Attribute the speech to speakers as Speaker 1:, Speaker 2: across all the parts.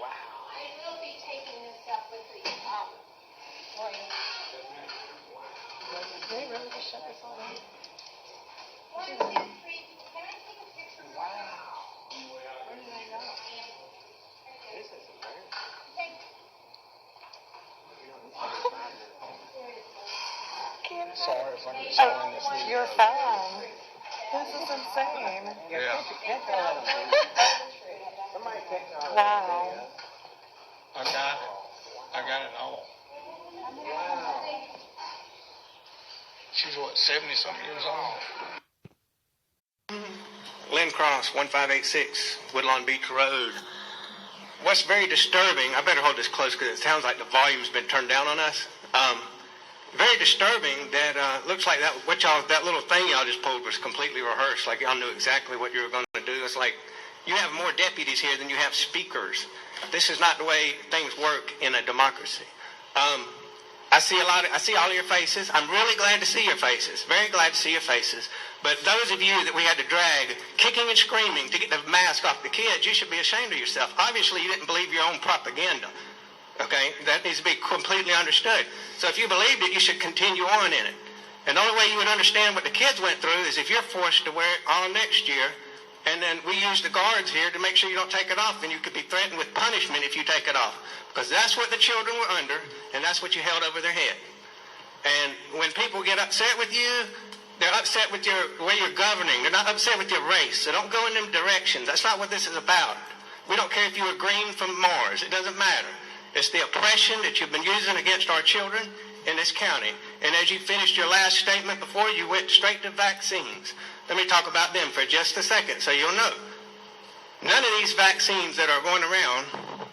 Speaker 1: I will be taking this up with the lawyer.
Speaker 2: They really just shut this all down?
Speaker 1: 1, 2, 3. Can I take a picture?
Speaker 2: Wow. Where did they go?
Speaker 3: This is America.
Speaker 2: Sorry if I'm showing this. You're fine. This is insane.
Speaker 3: Yeah.
Speaker 2: Wow.
Speaker 3: I got it all. She's what, 70-something years old?
Speaker 4: Lynn Cross, 1586, Woodlawn Beach Road. What's very disturbing, I better hold this close because it sounds like the volume's been turned down on us. Very disturbing that looks like that little thing y'all just pulled was completely rehearsed, like y'all knew exactly what you were going to do. It's like you have more deputies here than you have speakers. This is not the way things work in a democracy. I see all of your faces. I'm really glad to see your faces. Very glad to see your faces. But those of you that we had to drag, kicking and screaming to get the mask off the kids, you should be ashamed of yourself. Obviously, you didn't believe your own propaganda. Okay? That needs to be completely understood. So if you believed it, you should continue on in it. And the only way you would understand what the kids went through is if you're forced to wear it all next year, and then we use the guards here to make sure you don't take it off, and you could be threatened with punishment if you take it off. Because that's what the children were under, and that's what you held over their head. And when people get upset with you, they're upset with the way you're governing. They're not upset with your race. So don't go in them directions. That's not what this is about. We don't care if you were green from Mars. It doesn't matter. It's the oppression that you've been using against our children in this county. And as you finished your last statement before, you went straight to vaccines. Let me talk about them for just a second so you'll know. None of these vaccines that are going around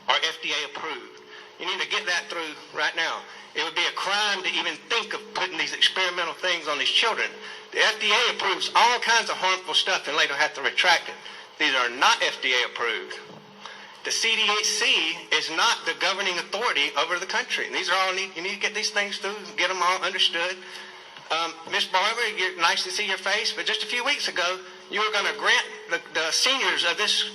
Speaker 4: are FDA approved. You need to get that through right now. It would be a crime to even think of putting these experimental things on these children. The FDA approves all kinds of harmful stuff and later have to retract it. These are not FDA approved. The CDC is not the governing authority over the country. These are all you need to get these things through, get them all understood. Miss Barber, nice to see your face, but just a few weeks ago, you were going to grant the seniors of this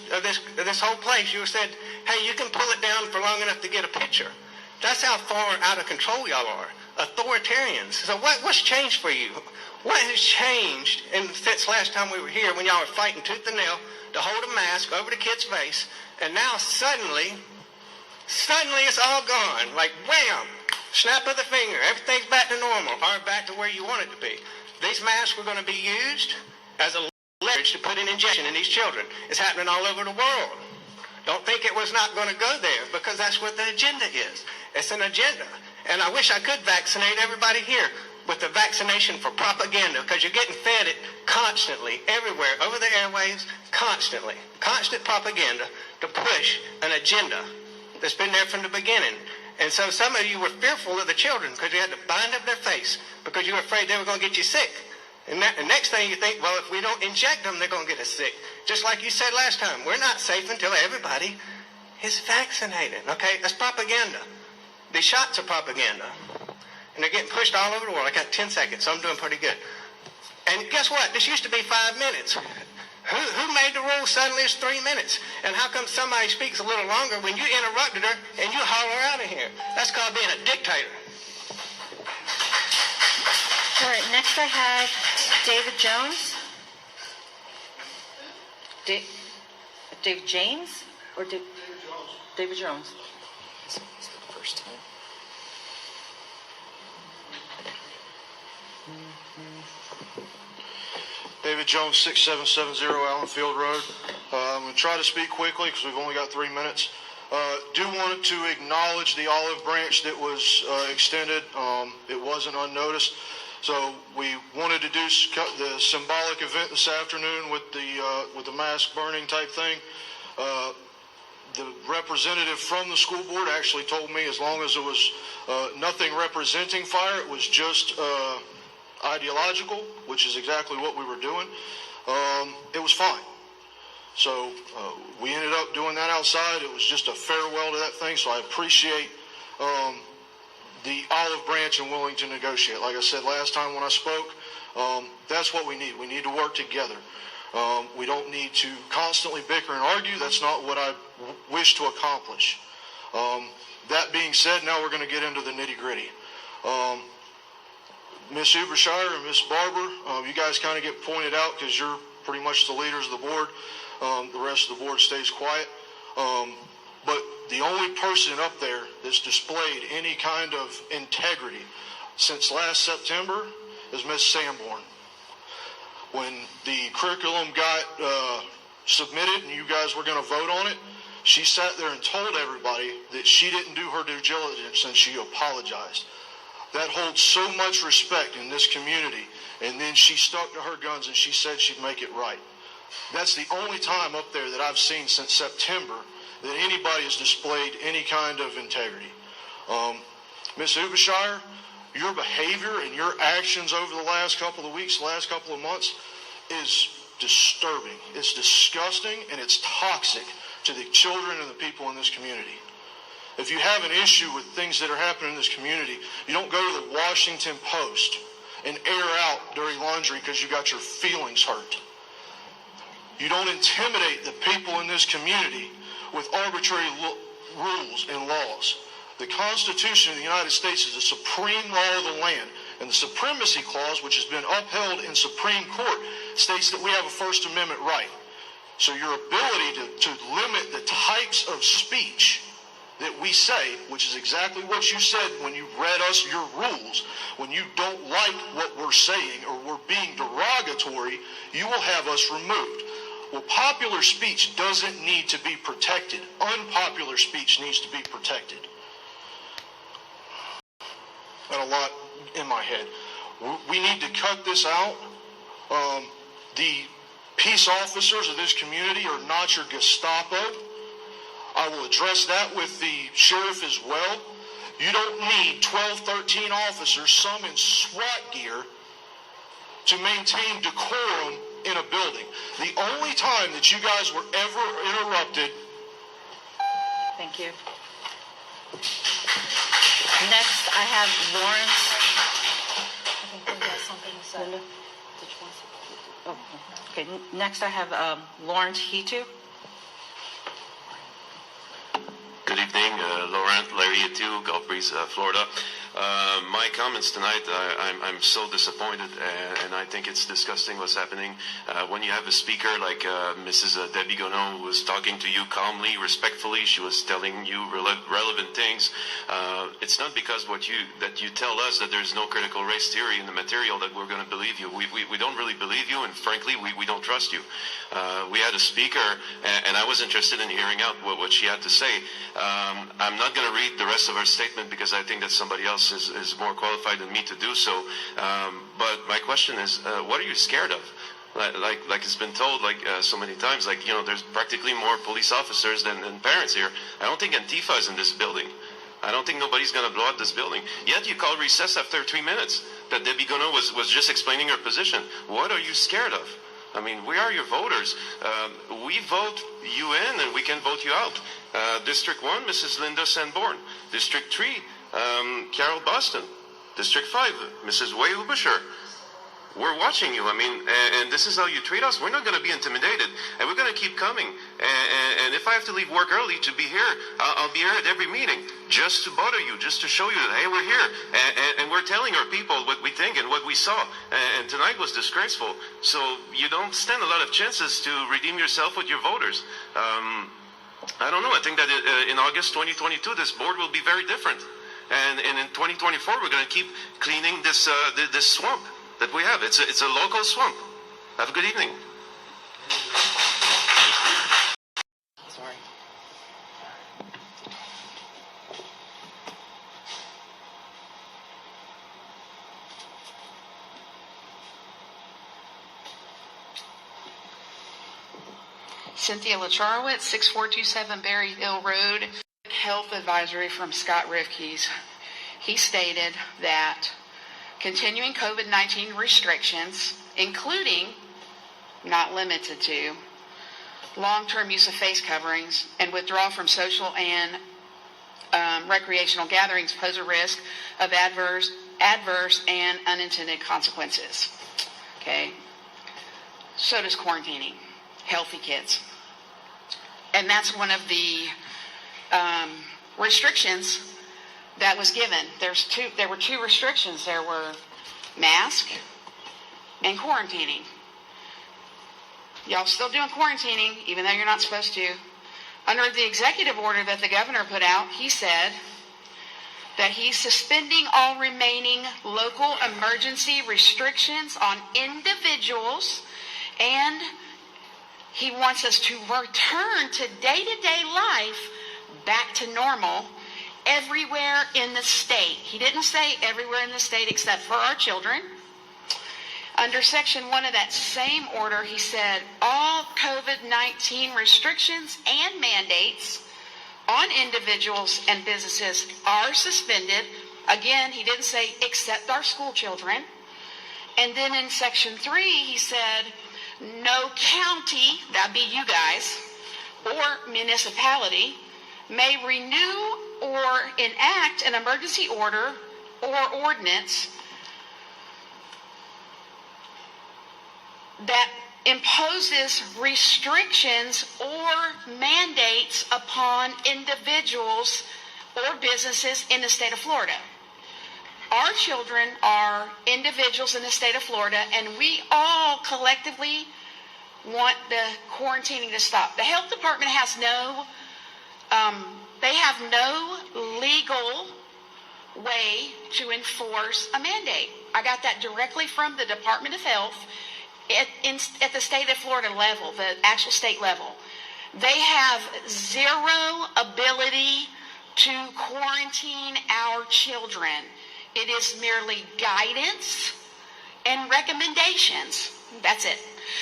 Speaker 4: whole place. You said, hey, you can pull it down for long enough to get a picture. That's how far out of control y'all are. Authoritarians. So what's changed for you? What has changed since last time we were here when y'all were fighting tooth and nail to hold a mask over the kid's face, and now suddenly it's all gone. Like wham! Snap of the finger. Everything's back to normal, or back to where you want it to be. These masks were going to be used as a leverage to put an injection in these children. It's happening all over the world. Don't think it was not going to go there, because that's what the agenda is. It's an agenda. And I wish I could vaccinate everybody here with the vaccination for propaganda, because you're getting fed it constantly, everywhere, over the airwaves, constantly. Constant propaganda to push an agenda that's been there from the beginning. And so some of you were fearful of the children because you had to bind up their face because you were afraid they were going to get you sick. And the next thing you think, well, if we don't inject them, they're going to get us sick. Just like you said last time, we're not safe until everybody is vaccinated. Okay? That's propaganda. These shots are propaganda. And they're getting pushed all over the world. I got 10 seconds, so I'm doing pretty good. And guess what? This used to be 5 minutes. Who made the rule suddenly it's 3 minutes? And how come somebody speaks a little longer when you interrupted her and you holler out of here? That's called being a dictator.
Speaker 5: All right, next I have David Jones. David James? Or David Jones. David Jones.
Speaker 2: Is it the first time?
Speaker 6: David Jones, 6770 Allenfield Road. I'm going to try to speak quickly because we've only got 3 minutes. Do want to acknowledge the olive branch that was extended. It wasn't unnoticed. So we wanted to do the symbolic event this afternoon with the mask burning type thing. The representative from the school board actually told me as long as it was nothing representing fire, it was just ideological, which is exactly what we were doing. It was fine. So we ended up doing that outside. It was just a farewell to that thing. So I appreciate the olive branch and willing to negotiate. Like I said last time when I spoke, that's what we need. We need to work together. We don't need to constantly bicker and argue. That's not what I wish to accomplish. That being said, now we're going to get into the nitty-gritty. Miss Ubershire and Miss Barber, you guys kind of get pointed out because you're pretty much the leaders of the board. The rest of the board stays quiet. But the only person up there that's displayed any kind of integrity since last September is Miss Sanborn. When the curriculum got submitted and you guys were going to vote on it, she sat there and told everybody that she didn't do her due diligence and she apologized. That holds so much respect in this community. And then she stuck to her guns and she said she'd make it right. That's the only time up there that I've seen since September that anybody has displayed any kind of integrity. Ms. Ubershire, your behavior and your actions over the last couple of weeks, last couple of months is disturbing. It's disgusting and it's toxic to the children and the people in this community. If you have an issue with things that are happening in this community, you don't go to the Washington Post and air out dirty laundry because you got your feelings hurt. You don't intimidate the people in this community with arbitrary rules and laws. The Constitution of the United States is the supreme law of the land. And the Supremacy Clause, which has been upheld in Supreme Court, states that we have a First Amendment right. So your ability to limit the types of speech that we say, which is exactly what you said when you read us your rules, when you don't like what we're saying or we're being derogatory, you will have us removed. Well, popular speech doesn't need to be protected. Unpopular speech needs to be protected. Got a lot in my head. We need to cut this out. The peace officers of this community are not your Gestapo. I will address that with the sheriff as well. You don't need 12, 13 officers, some in SWAT gear, to maintain decorum in a building. The only time that you guys were ever interrupted.
Speaker 5: Thank you. Next, I have Lawrence.
Speaker 1: I think we got something to say.
Speaker 5: Linda, did you want to say? Oh, okay. Next, I have Lawrence Hitu.
Speaker 7: Good evening, Larry Hitu, Gulf Breeze, Florida. My comments tonight, I'm so disappointed, and I think it's disgusting what's happening. When you have a speaker like Mrs. Debbie Gono, who was talking to you calmly, respectfully, she was telling you relevant things. It's not because that you tell us that there's no critical race theory in the material that we're going to believe you. We don't really believe you, and frankly, we don't trust you. We had a speaker, and I was interested in hearing out what she had to say. I'm not going to read the rest of her statement because I think that somebody else is more qualified than me to do so. But my question is, what are you scared of? Like it's been told so many times, there's practically more police officers than parents here. I don't think Antifa is in this building. I don't think nobody's going to blow up this building. Yet you call recess after 3 minutes. That Debbie Gono was just explaining her position. What are you scared of? I mean, we are your voters. We vote you in and we can vote you out. District 1, Mrs. Linda Sanborn. District 3, Carol Boston. District 5, Mrs. Way Ubasher. We're watching you. I mean, and this is how you treat us. We're not going to be intimidated, and we're going to keep coming. And if I have to leave work early to be here, I'll be here at every meeting just to bother you, just to show you that, hey, we're here. And we're telling our people what we think and what we saw. And tonight was disgraceful. So you don't stand a lot of chances to redeem yourself with your voters. I don't know. I think that in August 2022, this board will be very different. And in 2024, we're going to keep cleaning this swamp that we have. It's a local swamp. Have a good evening.
Speaker 5: Sorry.
Speaker 8: Cynthia Lacharowitz, 6427 Berry Hill Road. Health advisory from Scott Rifkes. He stated that continuing COVID-19 restrictions, including, not limited to, long-term use of face coverings and withdrawal from social and recreational gatherings pose a risk of adverse and unintended consequences. Okay. so does quarantining healthy kids. And that's one of the restrictions that was given. There were two restrictions. There were mask and quarantining. Y'all still doing quarantining, even though you're not supposed to. Under the executive order that the governor put out, he said that he's suspending all remaining local emergency restrictions on individuals, and he wants us to return to day-to-day life back to normal everywhere in the state. He didn't say everywhere in the state except for our children. Under Section 1 of that same order, he said all COVID-19 restrictions and mandates on individuals and businesses are suspended. Again, he didn't say except our school children. And then in Section 3, he said no county, that'd be you guys, or municipality, may renew or enact an emergency order or ordinance that imposes restrictions or mandates upon individuals or businesses in the state of Florida. Our children are individuals in the state of Florida, and we all collectively want the quarantining to stop. The health department has no legal way to enforce a mandate. I got that directly from the Department of Health at the state of Florida level, the actual state level. They have zero ability to quarantine our children. It is merely guidance and recommendations. That's it.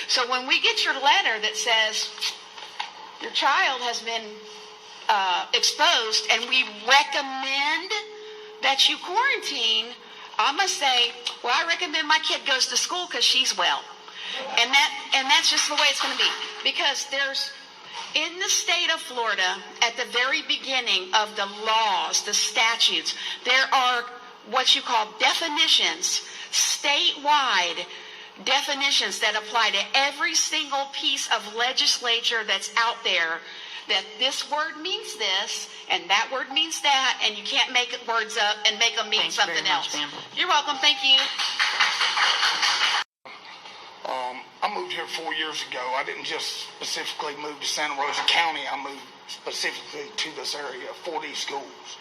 Speaker 8: So when we get your letter that says your child has been exposed and we recommend that you quarantine, I must say, well, I recommend my kid goes to school because she's well. And that's just the way it's going to be. Because there's, in the state of Florida, at the very beginning of the laws, the statutes, there are what you call definitions, statewide definitions that apply to every single piece of legislature that's out there, that this word means this and that word means that, and you can't make words up and make them mean something else. You're welcome. Thank you.
Speaker 3: I moved here 4 years ago. I didn't just specifically move to Santa Rosa County. I moved specifically to this area, 40 schools.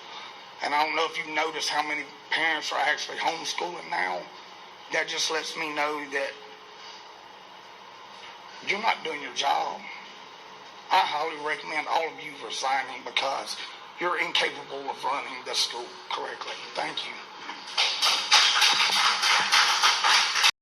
Speaker 3: And I don't know if you've noticed how many parents are actually homeschooling now. That just lets me know that you're not doing your job. I highly recommend all of you resigning because you're incapable of running the school correctly. Thank you.